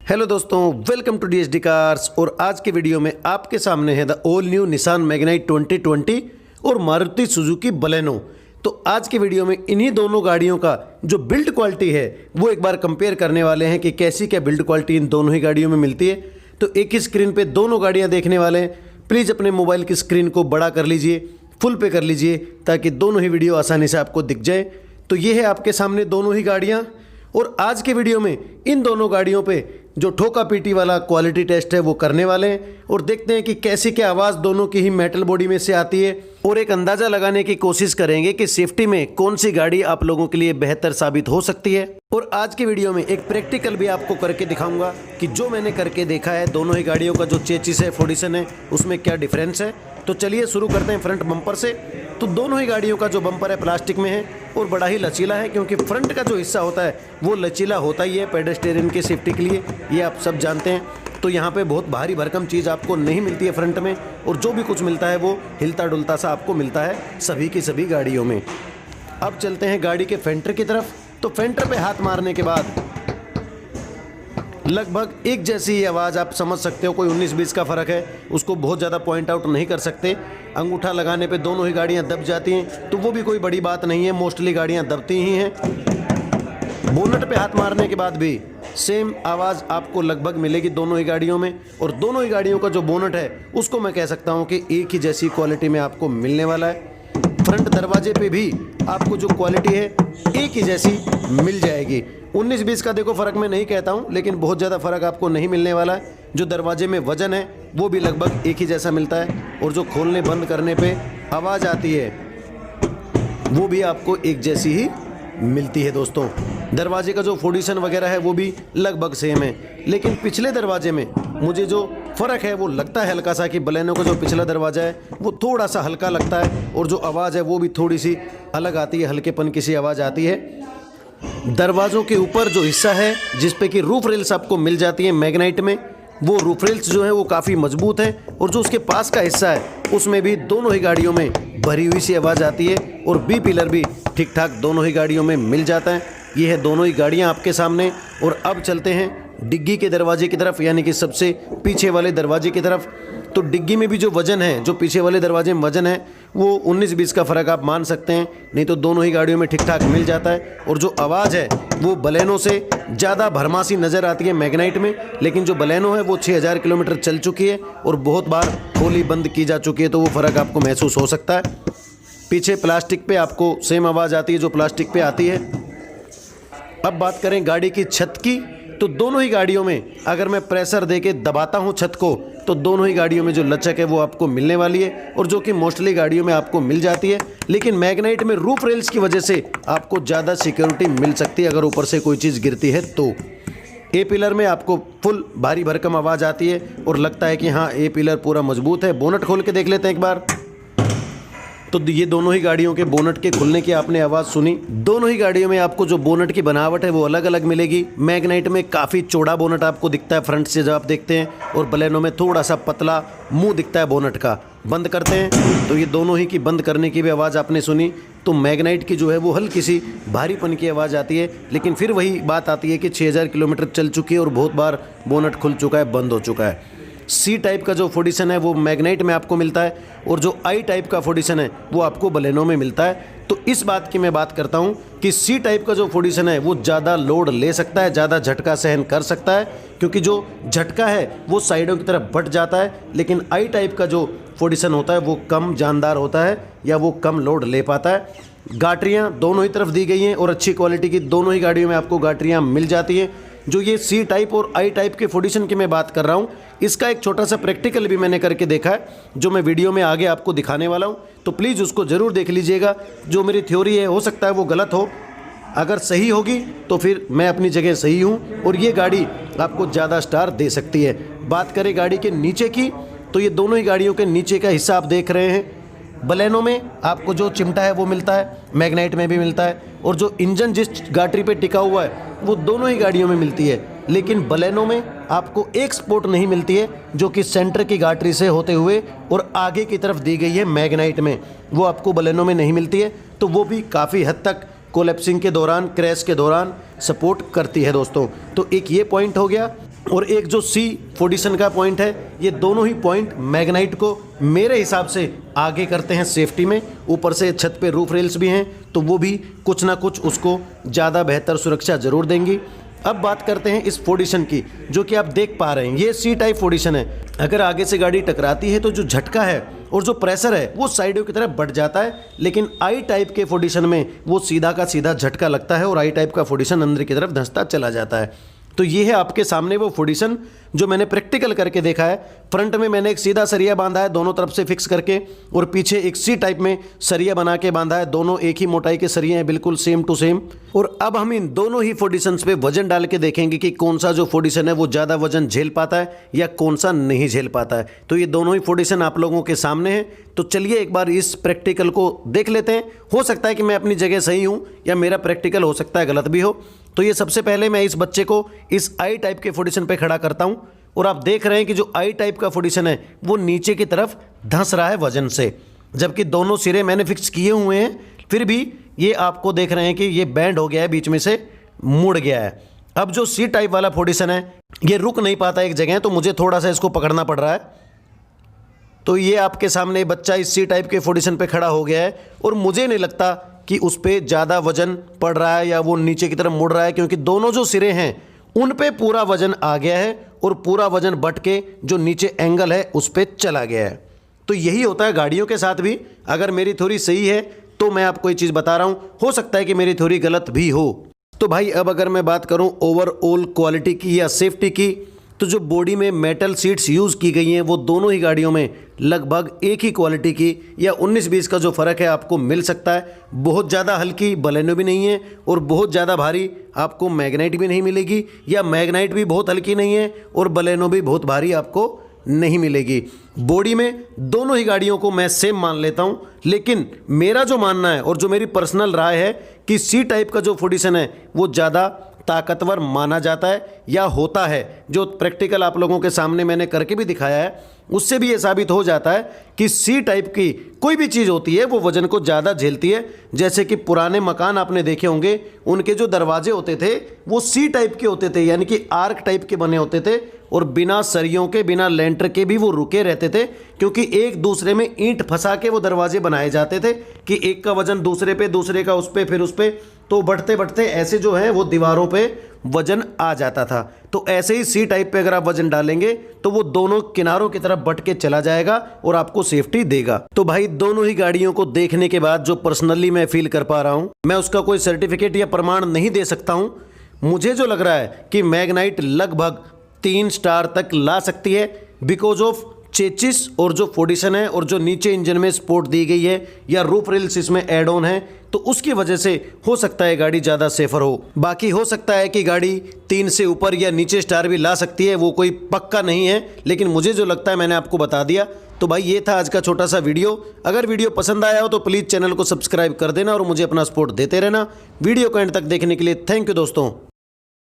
Hello दोस्तों, welcome to DSD cars. और आज के वीडियो में आपके सामने है the all new Nissan Magnite 2020 और मारुति सुजुकी बलेनो। तो आज के वीडियो में इन्हीं दोनों गाड़ियों का जो बिल्ड क्वालिटी है वो एक बार कंपेयर करने वाले हैं कि कैसी क्या बिल्ड क्वालिटी इन दोनों ही गाड़ियों में मिलती है। तो एक ही स्क्रीन पे दोनों गाड़ियाँ देखने वाले हैं। प्लीज़ अपने मोबाइल की स्क्रीन को बड़ा कर लीजिए, फुल पे कर लीजिए ताकि दोनों ही वीडियो आसानी से आपको दिख जाए। तो ये है आपके सामने दोनों ही गाड़ियाँ। और आज के वीडियो में इन दोनों गाड़ियों पे जो ठोका पीटी वाला क्वालिटी टेस्ट है वो करने वाले हैं और देखते हैं कि कैसी क्या आवाज़ दोनों की ही मेटल बॉडी में से आती है और एक अंदाज़ा लगाने की कोशिश करेंगे कि सेफ्टी में कौन सी गाड़ी आप लोगों के लिए बेहतर साबित हो सकती है। और आज के वीडियो में एक प्रैक्टिकल भी आपको करके दिखाऊंगा कि जो मैंने करके देखा है दोनों ही गाड़ियों का जो चेचिस है, फोर्डिसन है, उसमें क्या डिफरेंस है। तो चलिए शुरू करते हैं फ्रंट बम्पर से। तो दोनों ही गाड़ियों का जो बम्पर है प्लास्टिक में है और बड़ा ही लचीला है, क्योंकि फ्रंट का जो हिस्सा होता है वो लचीला होता ही है पेडेस्टेरियन की सेफ्टी के लिए, ये आप सब जानते हैं। तो यहाँ पे बहुत भारी भरकम चीज़ आपको नहीं मिलती है फ्रंट में, और जो भी कुछ मिलता है वो हिलता डुलता सा आपको मिलता है सभी की सभी गाड़ियों में। अब चलते हैं गाड़ी के फेंटर की तरफ। तो फेंटर पे हाथ मारने के बाद लगभग एक जैसी ही आवाज़ आप समझ सकते हो। कोई 19-20 का फ़र्क है, उसको बहुत ज़्यादा पॉइंट आउट नहीं कर सकते। अंगूठा लगाने पे दोनों ही गाड़ियां दब जाती हैं, तो वो भी कोई बड़ी बात नहीं है, मोस्टली गाड़ियां दबती ही हैं। बोनट पे हाथ मारने के बाद भी सेम आवाज़ आपको लगभग मिलेगी दोनों ही गाड़ियों में। और दोनों ही गाड़ियों का जो बोनट है उसको मैं कह सकता हूँ कि एक ही जैसी क्वालिटी में आपको मिलने वाला है। फ्रंट दरवाजे पे भी आपको जो क्वालिटी है एक ही जैसी मिल जाएगी। 19-20 का देखो फ़र्क मैं नहीं कहता हूँ, लेकिन बहुत ज़्यादा फ़र्क आपको नहीं मिलने वाला है। जो दरवाजे में वजन है वो भी लगभग एक ही जैसा मिलता है, और जो खोलने बंद करने पे आवाज़ आती है वो भी आपको एक जैसी ही मिलती है दोस्तों। दरवाजे का जो फोर्डिसन वगैरह है वो भी लगभग सेम है, लेकिन पिछले दरवाजे में मुझे जो फ़र्क है वो लगता है हल्का सा कि बलेनो का जो पिछला दरवाज़ा है वो थोड़ा सा हल्का लगता है, और जो आवाज़ है वो भी थोड़ी सी अलग आती है, हल्केपन की सी आवाज़ आती है। दरवाज़ों के ऊपर जो हिस्सा है जिस पे कि रूफ रेल्स आपको मिल जाती है मैग्नाइट में, वो रूफ रेल्स जो है वो काफ़ी मजबूत है, और जो उसके पास का हिस्सा है उसमें भी दोनों ही गाड़ियों में भरी हुई सी आवाज़ आती है, और बी पिलर भी ठीक ठाक दोनों ही गाड़ियों में मिल जाता है। ये है दोनों ही गाड़ियाँ आपके सामने। और अब चलते हैं डिग्गी के दरवाजे की तरफ, यानी कि सबसे पीछे वाले दरवाजे की तरफ। तो डिग्गी में भी जो वजन है, जो पीछे वाले दरवाजे में वजन है वो 19-20 का फ़र्क आप मान सकते हैं, नहीं तो दोनों ही गाड़ियों में ठीक ठाक मिल जाता है। और जो आवाज़ है वो बलेनो से ज़्यादा भरमासी नज़र आती है मैग्नाइट में, लेकिन जो बलेनो है वो 6000 किलोमीटर चल चुकी है और बहुत बार खोली बंद की जा चुकी है, तो वो फ़र्क आपको महसूस हो सकता है। पीछे प्लास्टिक पे आपको सेम आवाज़ आती है जो प्लास्टिक पे आती है। अब बात करें गाड़ी की छत की, तो दोनों ही गाड़ियों में अगर मैं प्रेशर दे के दबाता हूँ छत को, तो दोनों ही गाड़ियों में जो लचक है वो आपको मिलने वाली है, और जो कि मोस्टली गाड़ियों में आपको मिल जाती है। लेकिन मैग्नाइट में रूफ रेल्स की वजह से आपको ज़्यादा सिक्योरिटी मिल सकती है अगर ऊपर से कोई चीज़ गिरती है तो। ए पिलर में आपको फुल भारी भरकम आवाज़ आती है और लगता है कि हाँ ए पिलर पूरा मजबूत है। बोनट खोल के देख लेते हैं एक बार। तो ये दोनों ही गाड़ियों के बोनट के खुलने की आपने आवाज़ सुनी। दोनों ही गाड़ियों में आपको जो बोनट की बनावट है वो अलग अलग मिलेगी। मैग्नाइट में काफ़ी चौड़ा बोनट आपको दिखता है फ्रंट से जब आप देखते हैं, और बलेनो में थोड़ा सा पतला मुंह दिखता है बोनट का। बंद करते हैं तो ये दोनों ही की बंद करने की भी आवाज़ आपने सुनी। तो मैग्नाइट की जो है वो हल्की सी भारीपन की आवाज़ आती है, लेकिन फिर वही बात आती है कि 6000 किलोमीटर चल चुकी है और बहुत बार बोनट खुल चुका है, बंद हो चुका है। सी टाइप का जो फोर्डिसन है वो मैग्नाइट में आपको मिलता है, और जो आई टाइप का फोर्डिसन है वो आपको बलेनो में मिलता है। तो इस बात की मैं बात करता हूँ कि सी टाइप का जो फोर्डिसन है वो ज़्यादा लोड ले सकता है, ज़्यादा झटका सहन कर सकता है, क्योंकि जो झटका है वो साइडों की तरफ बट जाता है। लेकिन आई टाइप का जो फोर्डिसन होता है वो कम जानदार होता है, या वो कम लोड ले पाता है। गाटरियाँ दोनों ही तरफ दी गई हैं, और अच्छी क्वालिटी की दोनों ही गाड़ियों में आपको गाटरियाँ मिल जाती हैं। जो ये सी टाइप और आई टाइप के फोर्डिसन की मैं बात कर रहा हूँ, इसका एक छोटा सा प्रैक्टिकल भी मैंने करके देखा है, जो मैं वीडियो में आगे आपको दिखाने वाला हूँ। तो प्लीज़ उसको ज़रूर देख लीजिएगा। जो मेरी थ्योरी है हो सकता है वो गलत हो, अगर सही होगी तो फिर मैं अपनी जगह सही हूँ, और ये गाड़ी आपको ज़्यादा स्टार दे सकती है। बात करें गाड़ी के नीचे की, तो ये दोनों ही गाड़ियों के नीचे का हिस्सा आप देख रहे हैं। बलेनो में आपको जो चिमटा है वो मिलता है, मैग्नाइट में भी मिलता है, और जो इंजन जिस गाटरी पे टिका हुआ है वो दोनों ही गाड़ियों में मिलती है। लेकिन बलेनो में आपको एक सपोर्ट नहीं मिलती है, जो कि सेंटर की गाटरी से होते हुए और आगे की तरफ दी गई है मैग्नाइट में, वो आपको बलेनो में नहीं मिलती है। तो वो भी काफ़ी हद तक कोलैप्सिंग के दौरान, क्रैश के दौरान सपोर्ट करती है दोस्तों। तो एक ये पॉइंट हो गया। और एक जो C14 का पॉइंट है, ये दोनों ही पॉइंट मैग्नाइट को मेरे हिसाब से आगे करते हैं सेफ्टी में। ऊपर से छत पे रूफ रेल्स भी हैं तो वो भी कुछ ना कुछ उसको ज़्यादा बेहतर सुरक्षा ज़रूर देंगी। अब बात करते हैं इस फोर्डिशन की, जो कि आप देख पा रहे हैं ये C टाइप फोर्डिशन है। अगर आगे से गाड़ी टकराती है तो जो झटका है और जो प्रेशर है वो साइडों की तरफ बढ़ जाता है, लेकिन I टाइप के फोर्डिशन में वो सीधा का सीधा झटका लगता है और I टाइप का फोर्डिशन अंदर की तरफ धंसता चला जाता है। तो ये है आपके सामने वो फोर्डिशन जो मैंने प्रैक्टिकल करके देखा है। फ्रंट में मैंने एक सीधा सरिया बांधा है दोनों तरफ से फिक्स करके, और पीछे एक C टाइप में सरिया बना के बांधा है। दोनों एक ही मोटाई के सरिये हैं, बिल्कुल सेम टू सेम। और अब हम इन दोनों ही फोर्डिशंस पे वजन डाल के देखेंगे कि कौन सा जो फोर्डिशन है वो ज़्यादा वजन झेल पाता है या कौन सा नहीं झेल पाता है। तो ये दोनों ही फोर्डिशन आप लोगों के सामने हैं। तो चलिए एक बार इस प्रैक्टिकल को देख लेते हैं। हो सकता है कि मैं अपनी जगह सही हूँ या मेरा प्रैक्टिकल हो सकता है गलत भी हो। तो ये सबसे पहले मैं इस बच्चे को इस I टाइप के फोर्डिशन पे खड़ा करता हूँ, और आप देख रहे हैं कि जो I टाइप का फोर्डिशन है वो नीचे की तरफ धंस रहा है वजन से, जबकि दोनों सिरे मैंने फिक्स किए हुए हैं, फिर भी ये आपको देख रहे हैं कि ये बैंड हो गया है, बीच में से मुड़ गया है। अब जो C टाइप वाला फोर्डिशन है ये रुक नहीं पाता एक जगह, तो मुझे थोड़ा सा इसको पकड़ना पड़ रहा है। तो ये आपके सामने बच्चा इस C टाइप के फोर्डिशन पे खड़ा हो गया है, और मुझे नहीं लगता कि उस पर ज़्यादा वजन पड़ रहा है या वो नीचे की तरफ मुड़ रहा है, क्योंकि दोनों जो सिरे हैं उन पे पूरा वजन आ गया है और पूरा वजन बट के जो नीचे एंगल है उस पर चला गया है। तो यही होता है गाड़ियों के साथ भी। अगर मेरी थ्योरी सही है तो मैं आपको ये चीज़ बता रहा हूँ, हो सकता है कि मेरी थ्योरी गलत भी हो। तो भाई अब अगर मैं बात करूँ ओवरऑल क्वालिटी की या सेफ्टी की, तो जो बॉडी में मेटल सीट्स यूज़ की गई हैं वो दोनों ही गाड़ियों में लगभग एक ही क्वालिटी की या 19-20 का जो फ़र्क है आपको मिल सकता है। बहुत ज़्यादा हल्की बलेनो भी नहीं है और बहुत ज़्यादा भारी आपको मैग्नाइट भी नहीं मिलेगी, या मैग्नाइट भी बहुत हल्की नहीं है और बलेनो भी बहुत भारी आपको नहीं मिलेगी। बॉडी में दोनों ही गाड़ियों को मैं सेम मान लेता हूं, लेकिन मेरा जो मानना है और जो मेरी पर्सनल राय है कि C टाइप का जो फोर्डिशन है वो ज़्यादा ताकतवर माना जाता है या होता है। जो प्रैक्टिकल आप लोगों के सामने मैंने करके भी दिखाया है उससे भी ये साबित हो जाता है कि C टाइप की कोई भी चीज़ होती है वो वजन को ज़्यादा झेलती है। जैसे कि पुराने मकान आपने देखे होंगे, उनके जो दरवाजे होते थे वो C टाइप के होते थे, यानी कि आर्क टाइप के बने होते थे, और बिना सरियों के बिना लेंटर के भी वो रुके रहते थे, क्योंकि एक दूसरे में ईंट फंसा के वो दरवाजे बनाए जाते थे कि एक का वजन दूसरे पे, दूसरे का उस पे, फिर उस पे, तो बढ़ते बढ़ते ऐसे जो है वो दीवारों पे वजन आ जाता था। तो ऐसे ही C टाइप पे अगर आप वजन डालेंगे तो वो दोनों किनारों की तरफ बट के चला जाएगा और आपको सेफ्टी देगा। तो भाई दोनों ही गाड़ियों को देखने के बाद जो पर्सनली मैं फील कर पा रहा हूँ, मैं उसका कोई सर्टिफिकेट या प्रमाण नहीं दे सकता हूँ। मुझे जो लग रहा है कि मैग्नाइट लगभग 3 स्टार तक ला सकती है, बिकॉज ऑफ चेचिस और जो फोर्डिशन है और जो नीचे इंजन में सपोर्ट दी गई है या रूफ रेल्स इसमें एड ऑन है, तो उसकी वजह से हो सकता है गाड़ी ज़्यादा सेफर हो। बाकी हो सकता है कि गाड़ी 3 से ऊपर या नीचे स्टार भी ला सकती है, वो कोई पक्का नहीं है, लेकिन मुझे जो लगता है मैंने आपको बता दिया। तो भाई ये था आज का छोटा सा वीडियो। अगर वीडियो पसंद आया हो तो प्लीज़ चैनल को सब्सक्राइब कर देना और मुझे अपना सपोर्ट देते रहना। वीडियो को एंड तक देखने के लिए थैंक यू दोस्तों।